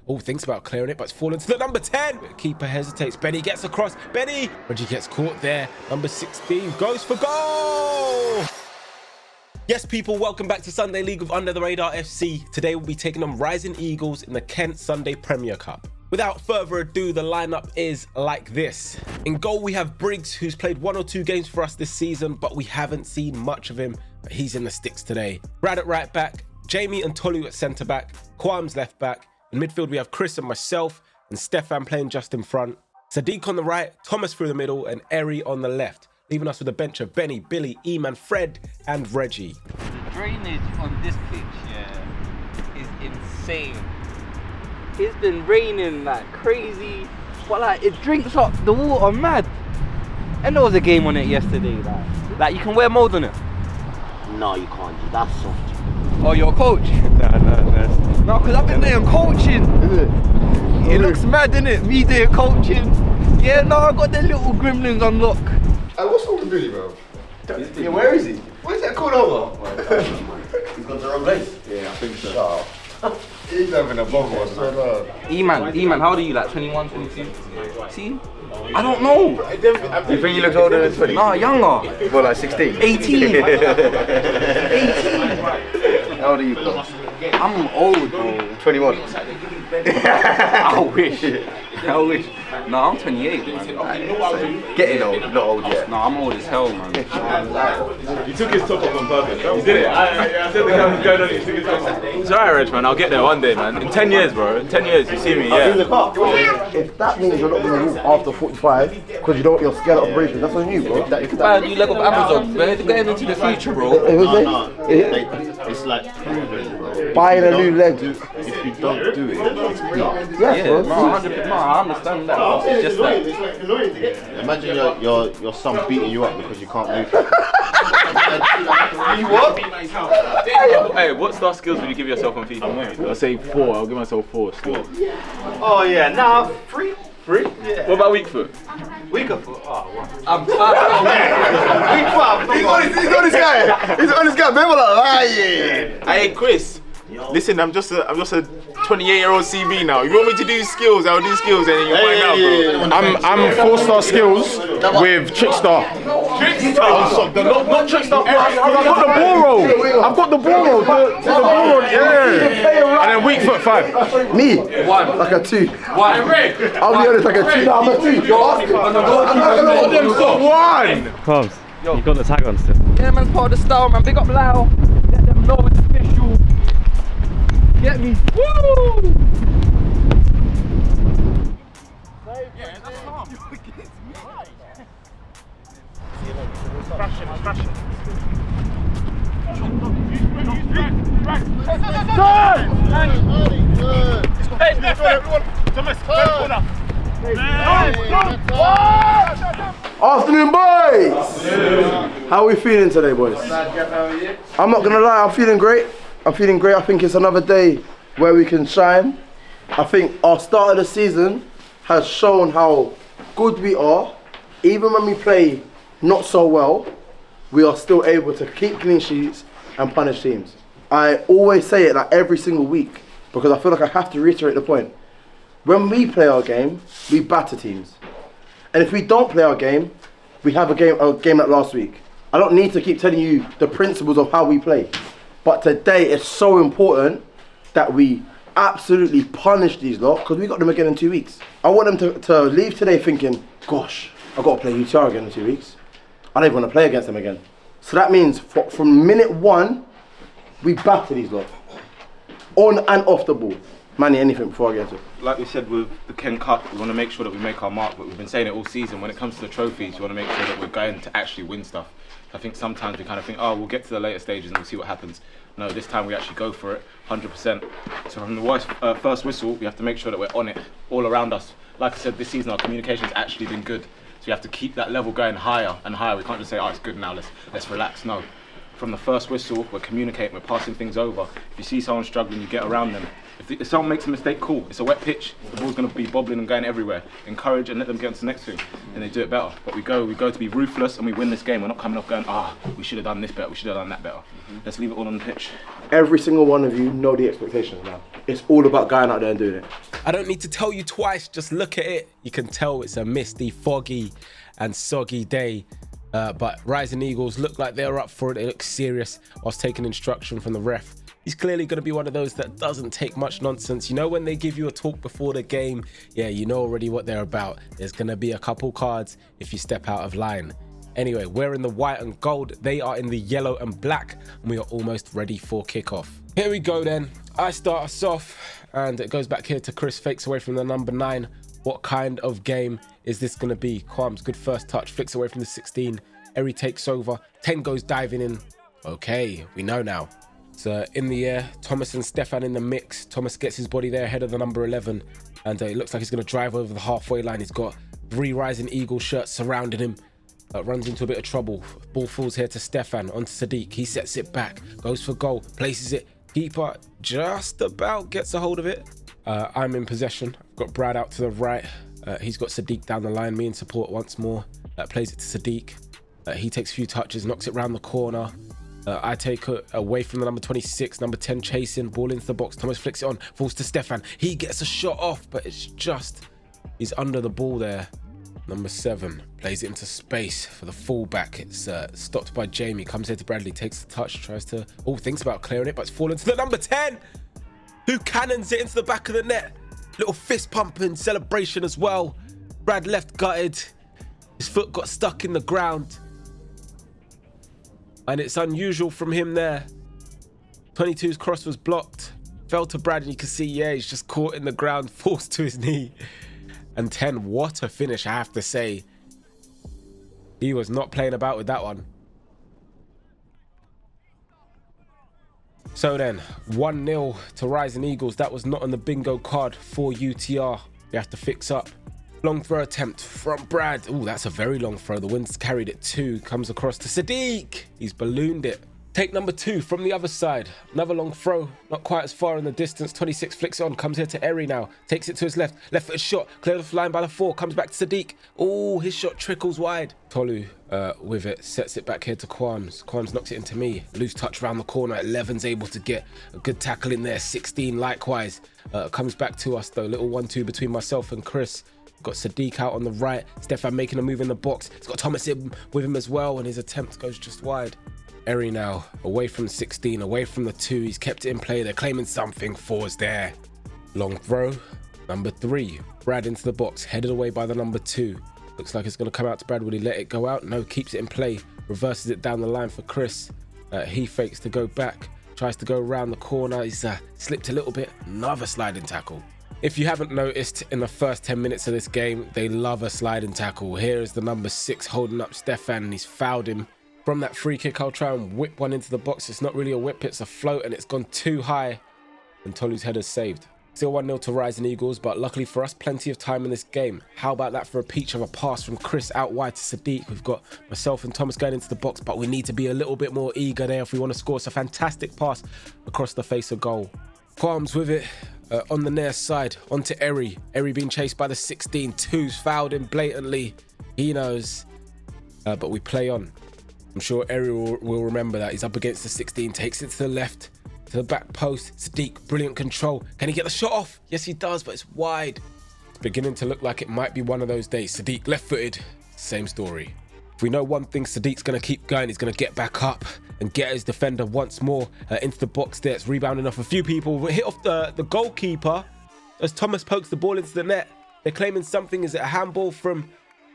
Oh, thinks about clearing it, but it's fallen to the number 10. Keeper hesitates. Benny gets across. Benny! Reggie gets caught there. Number 16 goes for goal! Yes, people, welcome back to Sunday League of Under the Radar FC. Today we'll be taking on Rising Eagles in the Kent Sunday Premier Cup. Without further ado, the lineup is like this. In goal, we have Briggs, who's played 1 or 2 games for us this season, but we haven't seen much of him. But he's in the sticks today. Brad at right back, Jamie and Tolu at centre back, Kwam's left back. In midfield, we have Chris and myself, and Stefan playing just in front. Sadiq on the right, Thomas through the middle, and Eri on the left, leaving us with a bench of Benny, Billy, Eman, Fred, and Reggie. The drainage on this pitch, is insane. It's been raining like crazy, but like it drinks up the water mad. And there was a game on it yesterday, like you can wear mold on it. No, you can't. That's soft. Oh, you're a coach? No, because I've been doing coaching. Is it? It looks mad, innit? Me doing coaching. Yeah, no, I got the little gremlins on lock. Hey, what's wrong with Billy, bro? Yeah, where is he? Where's that called over? He's gone to the wrong place. Yeah, I think so. He's having a bubble or something. E-man, how old are you? Like 21, 22? See? I don't know. You think he looks older than 20? No, younger. Well, like 16. 18. 18. How old are you, bro? I'm old, bro. 21. I wish. No, I'm 28, man. Getting old, not old yet. No, I'm old as hell, man. You took his top off on purpose. You did it. I said the camera's going on. You took his top off. It's alright, Reg, man. I'll get there one day, man. In 10 years, bro. In 10 years, you see me, yeah. If that means you're not going to walk after 45 because you're scared of operations, that's on you, bro. Man, you leg up Amazon. We're getting into the future, bro. It's like proven, bro. Buying a new leg. If you don't do it, it's free. Yes, bro. No, 100%. No, I understand that. It's just that. Imagine your son beating you up because you can't move. You what? Hey, what star skills would you give yourself on FIFA? I'll say 4. I'll give myself 4 still. Oh yeah, nah, free. Free? Yeah. What about weak foot? Weaker foot. Oh, what? I'm tired. He's on his guy. He's on his guy. Remember like lying. Hey, Chris. Listen, I'm just a 28-year-old CB now. If you want me to do skills, I'll do skills, and you'll find out, bro. I'm 4-star skills with Trickstar. Not Trickstar. I've got the ball roll. I've got the ball roll. The ball roll, yeah. And then weak foot 5. Me? 1. Like a 2. 1. I'll be honest, like a 2. No, I'm a 2. One. Cobbs, you got the tag on still. Yeah, man's part of the style, man. Big up Lau. Let them know it's official. Get me. Woo! Afternoon, boys! How are we feeling today, boys? I'm not gonna lie, I'm feeling great. I think it's another day where we can shine. I think our start of the season has shown how good we are. Even when we play not so well, we are still able to keep clean sheets and punish teams. I always say it like every single week because I feel like I have to reiterate the point. When we play our game, we batter teams. And if we don't play our game, we have a game like last week. I don't need to keep telling you the principles of how we play. But today it's so important that we absolutely punish these lot because we got them again in 2 weeks. I want them to leave today thinking, gosh, I've got to play UTR again in 2 weeks. I don't even want to play against them again. So that means from minute 1, we batter these lot. On and off the ball. Manny, anything before I get into it? Like we said with the Ken Cup, we want to make sure that we make our mark, but we've been saying it all season. When it comes to the trophies, we want to make sure that we're going to actually win stuff. I think sometimes we kind of think, oh, we'll get to the later stages and we'll see what happens. No, this time we actually go for it, 100%. So from the first whistle, we have to make sure that we're on it all around us. Like I said, this season our communication's actually been good. So you have to keep that level going higher and higher. We can't just say, oh, it's good now, let's relax. No. From the first whistle, we're communicating, we're passing things over. If you see someone struggling, you get around them. If someone makes a mistake, cool. It's a wet pitch. The ball's going to be bobbling and going everywhere. Encourage and let them get on to the next thing, and they do it better. But we go to be ruthless and we win this game. We're not coming off going, we should have done this better, we should have done that better. Let's leave it all on the pitch. Every single one of you know the expectations now. It's all about going out there and doing it. I don't need to tell you twice, just look at it. You can tell it's a misty, foggy and soggy day. But Rising Eagles look like they're up for it. They look serious whilst taking instruction from the ref. He's clearly going to be one of those that doesn't take much nonsense. You know, when they give you a talk before the game, yeah, you know already what they're about. There's going to be a couple cards if you step out of line. Anyway, we're in the white and gold. They are in the yellow and black, and we are almost ready for kickoff. Here we go then. I start us off, and it goes back here to Chris, fakes away from the number 9. What kind of game is this going to be? Qualms, good first touch, flicks away from the 16. Eri takes over. 10 goes diving in. Okay, we know now. So in the air, Thomas and Stefan in the mix. Thomas gets his body there ahead of the number 11, and it looks like he's going to drive over the halfway line. He's got 3 Rising Eagle shirts surrounding him. Runs into a bit of trouble. Ball falls here to Stefan, onto Sadiq. He sets it back, goes for goal, places it. Keeper just about gets a hold of it. I'm in possession. I've got Brad out to the right. He's got Sadiq down the line. Me in support once more. Plays it to Sadiq. He takes a few touches, knocks it round the corner. I take it away from the number 26, number 10 chasing, ball into the box. Thomas flicks it on, falls to Stefan. He gets a shot off, but it's just, he's under the ball there. Number 7 plays it into space for the fullback. It's stopped by Jamie, comes here to Bradley, takes the touch, tries to, thinks about clearing it, but it's fallen to the number 10, who cannons it into the back of the net. Little fist pumping celebration as well. Brad left gutted. His foot got stuck in the ground. And it's unusual from him there. 22's cross was blocked. Fell to Brad, and you can see, yeah, he's just caught in the ground, forced to his knee. And 10, what a finish, I have to say. He was not playing about with that one. So then, 1-0 to Rising Eagles. That was not on the bingo card for UTR. They have to fix up. Long throw attempt from Brad. Oh, that's a very long throw. The wind's carried it too. Comes across to Sadiq. He's ballooned it. Take number 2 from the other side. Another long throw. Not quite as far in the distance. 26 flicks on. Comes here to Eri now. Takes it to his left. Left footed shot. Cleared off the line by the 4. Comes back to Sadiq. Oh, his shot trickles wide. Tolu with it. Sets it back here to Qualms. Qualms knocks it into me. Loose touch around the corner. 11's able to get a good tackle in there. 16 likewise. Comes back to us though. Little 1-2 between myself and Chris. Got Sadiq out on the right. Stefan making a move in the box. He's got Thomas in with him as well, and his attempt goes just wide. Eri now, away from 16, away from the 2. He's kept it in play. They're claiming something. 4's there. Long throw. Number 3. Brad into the box, headed away by the number 2. Looks like it's going to come out to Brad. Will he let it go out? No, keeps it in play. Reverses it down the line for Chris. He fakes to go back. Tries to go around the corner. He's slipped a little bit. Another sliding tackle. If you haven't noticed, in the first 10 minutes of this game, they love a sliding tackle. Here is the number 6 holding up Stefan, and he's fouled him. From that free kick, I'll try and whip one into the box. It's not really a whip, it's a float, and it's gone too high. And Tolu's header's saved. Still 1-0 to Rising Eagles, but luckily for us, plenty of time in this game. How about that for a peach of a pass from Chris out wide to Sadiq? We've got myself and Thomas going into the box, but we need to be a little bit more eager there if we want to score. It's a fantastic pass across the face of goal. Qualms with it. On the near side, onto Eri. Eri being chased by the 16. 2's fouled him blatantly. He knows. But we play on. I'm sure Eri will remember that. He's up against the 16. Takes it to the left. To the back post. Sadiq, brilliant control. Can he get the shot off? Yes, he does, but it's wide. It's beginning to look like it might be one of those days. Sadiq, left-footed. Same story. If we know one thing, Sadiq's going to keep going. He's going to get back up and get his defender once more into the box there. It's rebounding off a few people. We hit off the goalkeeper as Thomas pokes the ball into the net. They're claiming something. Is it a handball from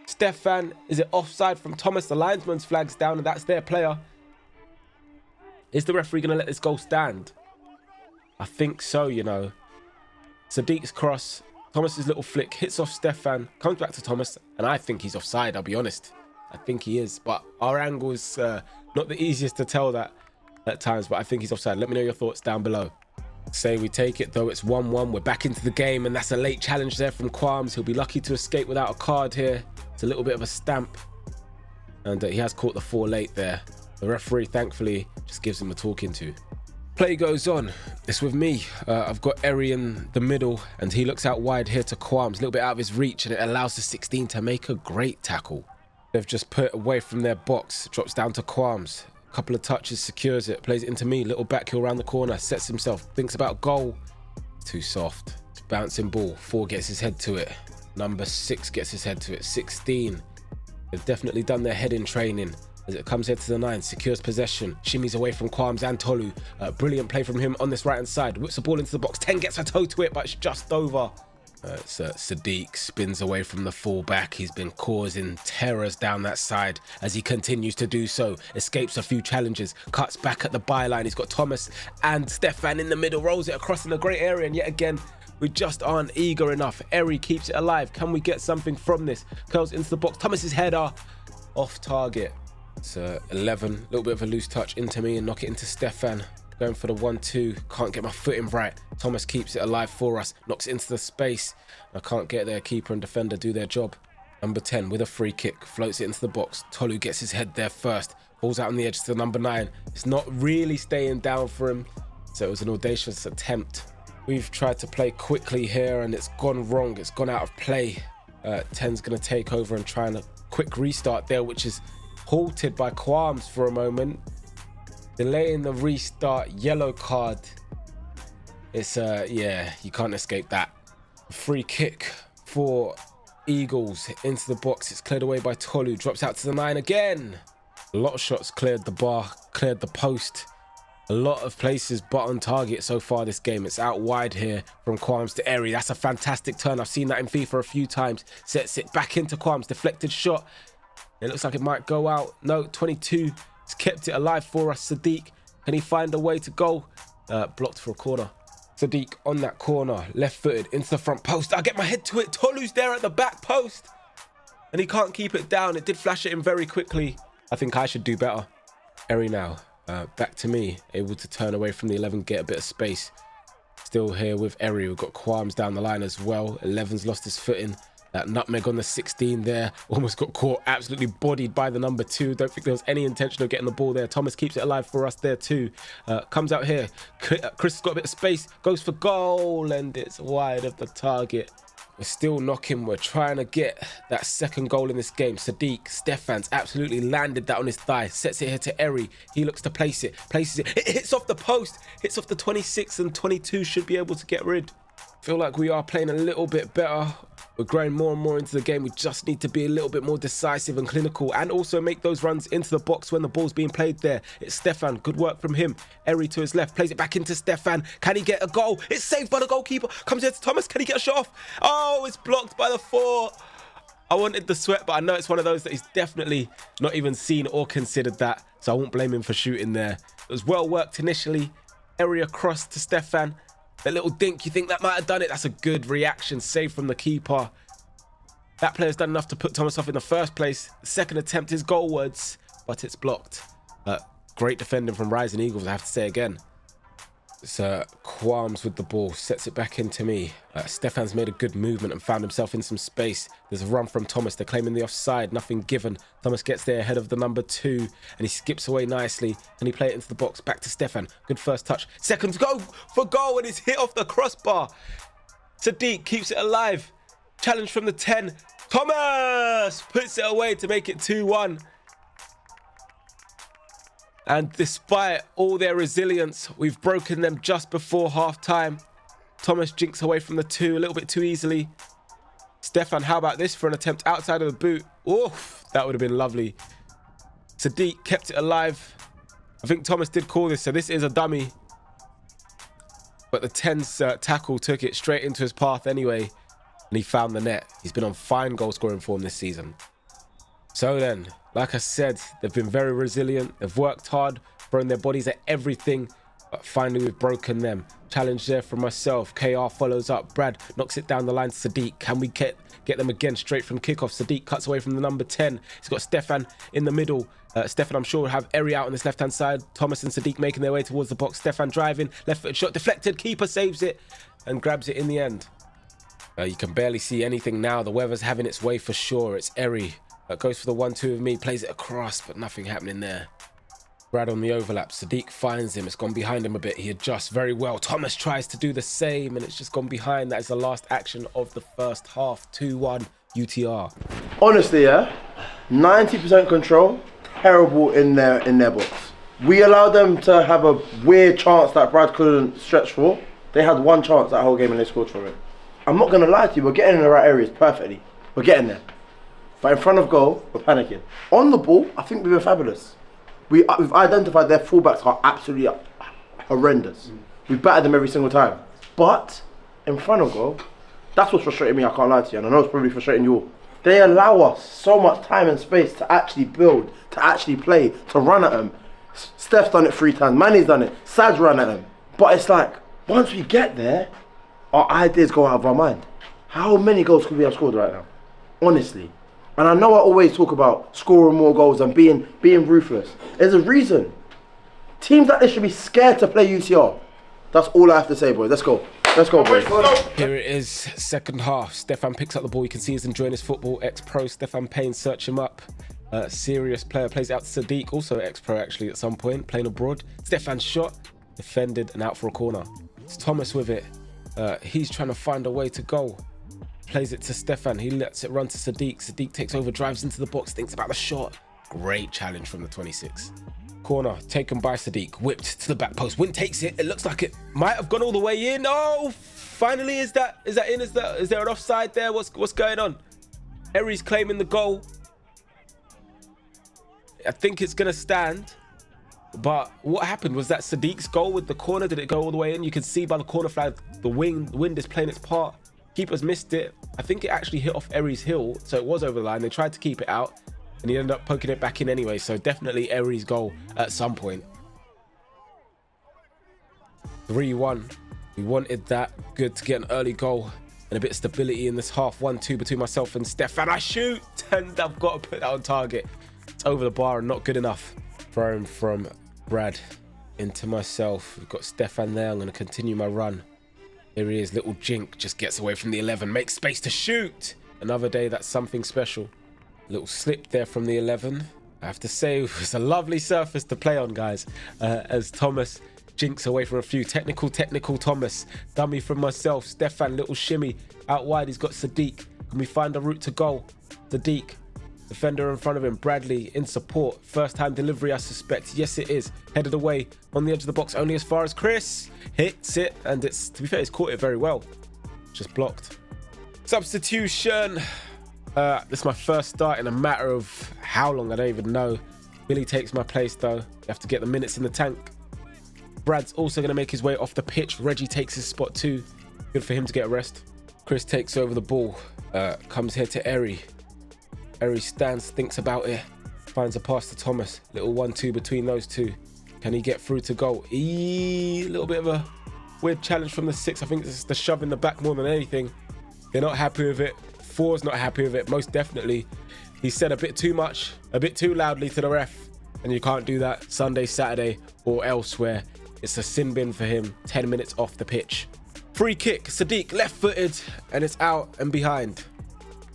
Stefan? Is it offside from Thomas? The linesman's flag's down, and that's their player. Is the referee going to let this goal stand? I think so, you know. Sadiq's cross. Thomas's little flick hits off Stefan. Comes back to Thomas, and I think he's offside, I'll be honest. I think he is, but our angle is not the easiest to tell that at times, but I think he's offside. Let me know your thoughts down below. Say we take it, though. It's 1-1. We're back into the game, and that's a late challenge there from Qualms. He'll be lucky to escape without a card here. It's a little bit of a stamp, and he has caught the 4 late there. The referee, thankfully, just gives him a talking to. Play goes on. It's with me. I've got Eri in the middle, and he looks out wide here to Qualms, a little bit out of his reach, and it allows the 16 to make a great tackle. They've just put it away from their box. Drops down to Qualms. A couple of touches, secures it. Plays it into me. Little back heel around the corner. Sets himself. Thinks about goal. Too soft. Bouncing ball. 4 gets his head to it. Number 6 gets his head to it. 16. They've definitely done their head in training. As it comes head to the 9, secures possession. Shimmies away from Kwams and Tolu. Brilliant play from him on this right-hand side. Whips the ball into the box. 10 gets a toe to it, but it's just over. Sadiq spins away from the fullback. He's been causing terrors down that side as he continues to do so. Escapes a few challenges. Cuts back at the byline. He's got Thomas and Stefan in the middle. Rolls it across in a great area. And yet again, we just aren't eager enough. Eri keeps it alive. Can we get something from this? Curls into the box. Thomas's header off target. It's 11. A little bit of a loose touch into me and knock it into Stefan. Going for the 1-2. Can't get my footing right. Thomas keeps it alive for us. Knocks it into the space. I can't get there. Keeper and defender do their job. Number 10 with a free kick. Floats it into the box. Tolu gets his head there first. Falls out on the edge to the number 9. It's not really staying down for him. So it was an audacious attempt. We've tried to play quickly here and it's gone wrong. It's gone out of play. 10's going to take over and try a quick restart there, which is halted by Kwams for a moment. Delaying the restart, yellow card. It's, yeah, you can't escape that. Free kick for Eagles into the box. It's cleared away by Tolu. Drops out to the 9 again. A lot of shots cleared the bar, cleared the post. A lot of places but on target so far this game. It's out wide here from Kwams to Eri. That's a fantastic turn. I've seen that in FIFA a few times. Sets it back into Kwams. Deflected shot. It looks like it might go out. No, 22. He's kept it alive for us. Sadiq, can he find a way to go? Blocked for a corner. Sadiq on that corner, left-footed into the front post. I get my head to it. Tolu's there at the back post. And he can't keep it down. It did flash it in very quickly. I think I should do better. Eri now, back to me. Able to turn away from the 11, get a bit of space. Still here with Eri. We've got Kwams down the line as well. 11's lost his footing. That nutmeg on the 16 there. Almost got caught, absolutely bodied by the number 2. Don't think there was any intention of getting the ball there. Thomas keeps it alive for us there too. Comes out here. Chris has got a bit of space. Goes for goal and it's wide of the target. We're still knocking. We're trying to get that second goal in this game. Sadiq, Stefan's absolutely landed that on his thigh. Sets it here to Eri. He looks to place it. Places it. It hits off the post. Hits off the 26 and 22 should be able to get rid. Feel like we are playing a little bit better. We're growing more and more into the game. We just need to be a little bit more decisive and clinical and also make those runs into the box when the ball's being played there. It's Stefan. Good work from him. Eri to his left. Plays it back into Stefan. Can he get a goal? It's saved by the goalkeeper. Comes here to Thomas. Can he get a shot off? Oh, it's blocked by the 4. I wanted the sweat, but I know it's one of those that he's definitely not even seen or considered that. So I won't blame him for shooting there. It was well worked initially. Eri across to Stefan. That little dink, you think that might have done it? That's a good reaction, save from the keeper. That player's done enough to put Thomas off in the first place. The second attempt is goalwards, but it's blocked. Great defending from Rising Eagles, I have to say again. It's Kwams with the ball, sets it back into me. Stefan's made a good movement and found himself in some space. There's a run from Thomas, they're claiming the offside, nothing given. Thomas gets there ahead of the number 2 and he skips away nicely. Can he play it into the box? Back to Stefan, good first touch. Second go for goal and it's hit off the crossbar. Sadiq keeps it alive. Challenge from the 10. Thomas puts it away to make it 2-1. And despite all their resilience, we've broken them just before half-time. Thomas jinks away from the 2 a little bit too easily. Stefan, how about this for an attempt outside of the boot? Oof, that would have been lovely. Sadiq kept it alive. I think Thomas did call this, so this is a dummy. But the 10's tackle took it straight into his path anyway. And he found the net. He's been on fine goal scoring form this season. So then, like I said, they've been very resilient. They've worked hard, thrown their bodies at everything. But finally, we've broken them. Challenge there from myself. KR follows up. Brad knocks it down the line to Sadiq. Can we get them again straight from kickoff? Sadiq cuts away from the number 10. He's got Stefan in the middle. Stefan, I'm sure, will have Eri out on this left-hand side. Thomas and Sadiq making their way towards the box. Stefan driving. Left-footed shot deflected. Keeper saves it and grabs it in the end. You can barely see anything now. The weather's having its way for sure. It's Eri. Goes for the 1-2 of me. Plays it across, but nothing happening there. Brad on the overlap. Sadiq finds him. It's gone behind him a bit. He adjusts very well. Thomas tries to do the same, and it's just gone behind. That is the last action of the first half. 2-1 UTR. Honestly, yeah, 90% control. Terrible in their box. We allowed them to have a weird chance that Brad couldn't stretch for. They had one chance that whole game and they scored from it. I'm not going to lie to you, we're getting in the right areas perfectly. We're getting there. But in front of goal, we're panicking. On the ball, I think we were fabulous. We've identified their fullbacks are absolutely horrendous. We've battered them every single time. But in front of goal, that's what's frustrating me, I can't lie to you, and I know it's probably frustrating you all. They allow us so much time and space to actually build, to actually play, to run at them. Steph's done it 3 times, Manny's done it, Sad's run at them. But it's like, once we get there, our ideas go out of our mind. How many goals could we have scored right now? Honestly. And I know I always talk about scoring more goals and being ruthless. There's a reason. Teams like this should be scared to play UTR. That's all I have to say, boys. Let's go. Let's go, boys. Here it is, second half. Stefan picks up the ball. You can see he's enjoying his football. Ex-pro Stefan Payne, search him up. Serious player, plays out to Sadiq, also ex-pro actually at some point, playing abroad. Stefan's shot, defended and out for a corner. It's Thomas with it. He's trying to find a way to go. Plays it to Stefan. He lets it run to Sadiq. Sadiq takes over, drives into the box, thinks about the shot. Great challenge from the 26. Corner taken by Sadiq, whipped to the back post. Win takes it. It looks like it might have gone all the way in. Oh, finally, is that in? Is there an offside there? What's going on? Eri's claiming the goal. I think it's gonna stand. But what happened was that Sadiq's goal with the corner, did it go all the way in? You can see by the corner flag, the wind is playing its part. Keeper's missed it. I think it actually hit off Eri's heel, so it was over the line. They tried to keep it out, and he ended up poking it back in anyway. So definitely Eri's goal at some point. 3-1. We wanted that. Good to get an early goal and a bit of stability in this half. 1-2 between myself and Stefan. I shoot, and I've got to put that on target. It's over the bar and not good enough. Thrown from Brad into myself. We've got Stefan there. I'm going to continue my run. Here he is, little Jink, just gets away from the 11, makes space to shoot. Another day, that's something special. Little slip there from the 11. I have to say, it was a lovely surface to play on, guys. As Thomas jinks away from a few. Technical Thomas. Dummy from myself. Stefan, little shimmy. Out wide, he's got Sadiq. Can we find a route to goal? Sadiq. Defender in front of him, Bradley in support. First time delivery, I suspect. Yes, it is. Headed away on the edge of the box, only as far as Chris. Hits it, and it's, to be fair, he's caught it very well. Just blocked. Substitution. This is my first start in a matter of how long, I don't even know. Billy takes my place though. You have to get the minutes in the tank. Brad's also going to make his way off the pitch. Reggie takes his spot too. Good for him to get a rest. Chris takes over the ball. Comes here to Eri. Eri stands, thinks about it, finds a pass to Thomas. Little 1-2 between those two. Can he get through to goal? A little bit of a weird challenge from the 6. I think this is the shove in the back more than anything. They're not happy with it. 4's not happy with it, most definitely. He said a bit too much, a bit too loudly to the ref. And you can't do that Sunday, Saturday, or elsewhere. It's a sin bin for him. 10 minutes off the pitch. Free kick, Sadiq left-footed, and it's out and behind.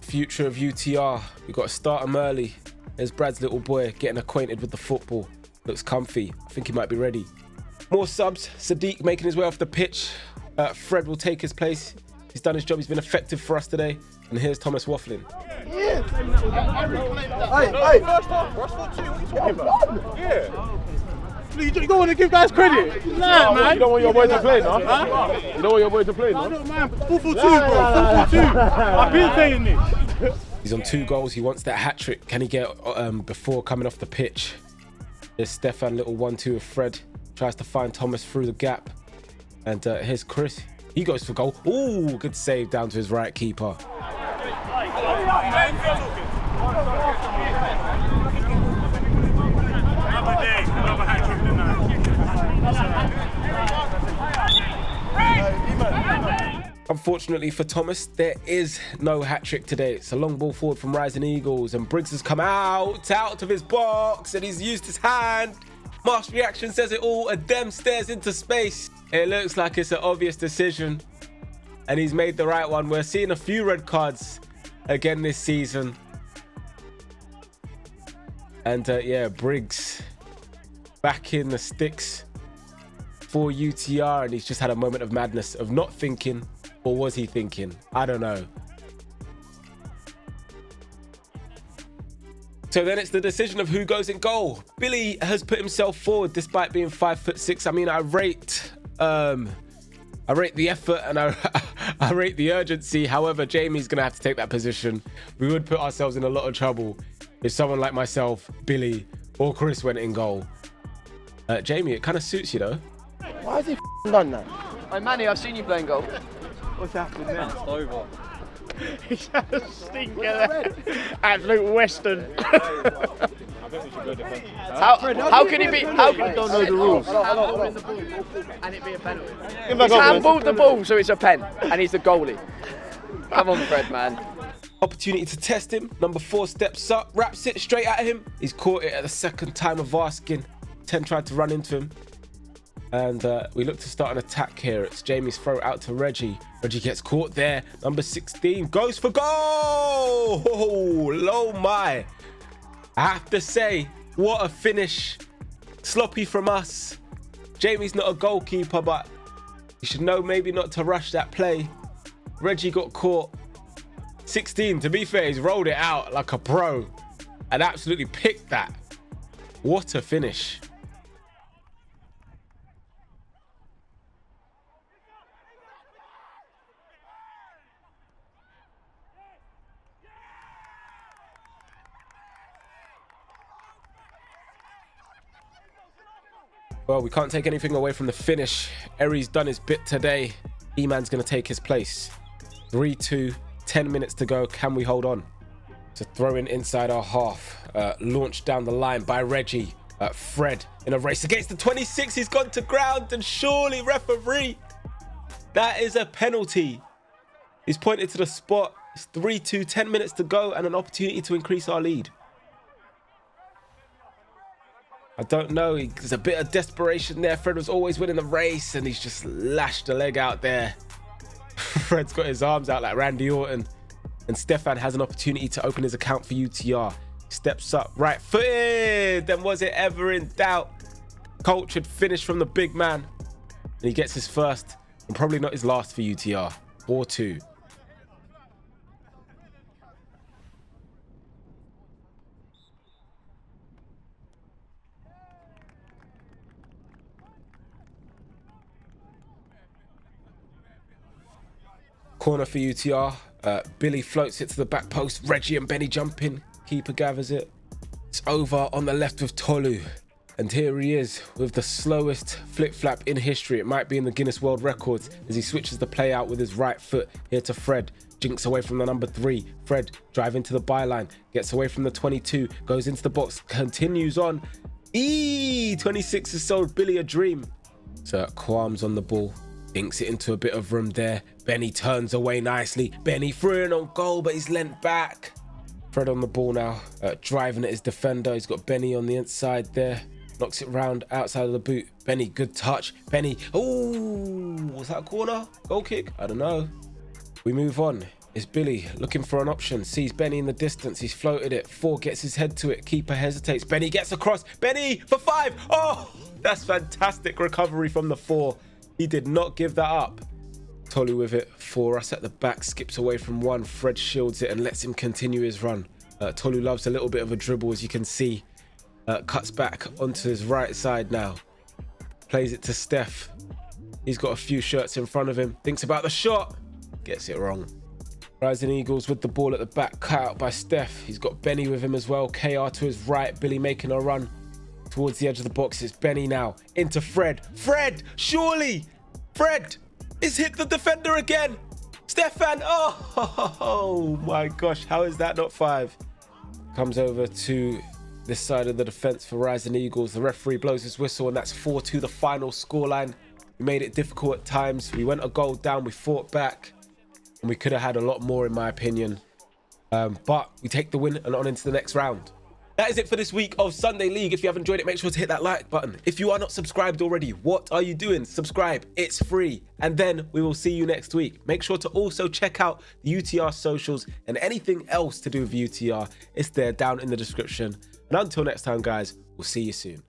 Future of UTR. We've got to start him early. There's Brad's little boy getting acquainted with the football. Looks comfy. I think he might be ready. More subs. Sadiq making his way off the pitch. Fred will take his place. He's done his job. He's been effective for us today. And here's Thomas waffling. You don't want to give guys credit. Nah, man. You don't want your boy to play, no? Huh? You don't want your boy to play, no? I don't mind. 4-4-2, bro. 4-4-2. I've been saying this. He's on 2 goals. He wants that hat-trick. Can he get before coming off the pitch? There's Stefan, little 1-2 with Fred. Tries to find Thomas through the gap. And here's Chris. He goes for goal. Ooh, good save down to his right keeper. Unfortunately for Thomas, there is no hat-trick today. It's a long ball forward from Rising Eagles, and Briggs has come out of his box, and he's used his hand. Mark's reaction says it all. Adem stares into space. It looks like it's an obvious decision, and he's made the right one. We're seeing a few red cards again this season. And yeah, Briggs back in the sticks for UTR, and he's just had a moment of madness of not thinking. Or was he thinking? I don't know. So then it's the decision of who goes in goal. Billy has put himself forward despite being 5'6". I mean, I rate the effort, and I I rate the urgency. However, Jamie's going to have to take that position. We would put ourselves in a lot of trouble if someone like myself, Billy, or Chris went in goal. Jamie, it kind of suits you, though. Why has he done that? Hey, Manny, I've seen you playing goal. What's happening now? It's over. He's had a stinker there. Absolute Western. How can he be? How can he don't know the rules? handball the ball and it be a penalty? Give back He's up, handballed the ball, so it's a pen, and he's the goalie. Come on, Fred, man. Opportunity to test him. Number 4 steps up, wraps it straight at him. He's caught it at the second time of asking. 10 tried to run into him. And we look to start an attack here. It's Jamie's throw out to Reggie. Reggie gets caught there. Number 16 goes for goal. Oh my. I have to say, what a finish. Sloppy from us. Jamie's not a goalkeeper, but you should know maybe not to rush that play. Reggie got caught. 16, to be fair, he's rolled it out like a pro and absolutely picked that. What a finish. Well, we can't take anything away from the finish. Eri's done his bit today. E-Man's going to take his place. 3-2, 10 minutes to go. Can we hold on? To throw in inside our half. Launched down the line by Reggie. Fred in a race against the 26. He's gone to ground, and surely, referee, that is a penalty. He's pointed to the spot. It's 3-2, 10 minutes to go, and an opportunity to increase our lead. I don't know, there's a bit of desperation there. Fred was always winning the race and he's just lashed the leg out there. Fred's got his arms out like Randy Orton. And Stefan has an opportunity to open his account for UTR. Steps up, right footed. Then was it ever in doubt? Cultured finish from the big man. And he gets his first and probably not his last for UTR. 4-2. Corner for UTR. Billy floats it to the back post. Reggie and Benny jump in. Keeper gathers it. It's over on the left with Tolu. And here he is with the slowest flip-flap in history. It might be in the Guinness World Records as he switches the play out with his right foot. Here to Fred. Jinks away from the number 3. Fred driving to the byline. Gets away from the 22. Goes into the box. Continues on. 26 has sold Billy a dream. So Qualms on the ball. Inks it into a bit of room there. Benny turns away nicely. Benny through in on goal, but he's lent back. Fred on the ball now, driving at his defender. He's got Benny on the inside there. Knocks it round outside of the boot. Benny, good touch. Benny, oh, was that a corner? Goal kick? I don't know. We move on. It's Billy looking for an option. Sees Benny in the distance. He's floated it. 4 gets his head to it. Keeper hesitates. Benny gets across. Benny for 5. Oh, that's fantastic recovery from the 4. He did not give that up. Tolu with it for us at the back. Skips away from 1. Fred shields it and lets him continue his run. Tolu loves a little bit of a dribble, as you can see. Cuts back onto his right side now. Plays it to Steph. He's got a few shirts in front of him. Thinks about the shot. Gets it wrong. Rising Eagles with the ball at the back. Cut out by Steph. He's got Benny with him as well. KR to his right. Billy making a run towards the edge of the box. It's Benny now. Into Fred. Fred! Surely! Fred! It's hit the defender again! Stefan! Oh my gosh. How is that not 5? Comes over to this side of the defence for Rising Eagles. The referee blows his whistle and that's 4-2, the final scoreline. We made it difficult at times. We went a goal down. We fought back. And we could have had a lot more, in my opinion. But we take the win and on into the next round. That is it for this week of Sunday League. If you have enjoyed it, make sure to hit that like button. If you are not subscribed already, what are you doing? Subscribe, it's free. And then we will see you next week. Make sure to also check out the UTR socials and anything else to do with UTR. It's there down in the description. And until next time, guys, we'll see you soon.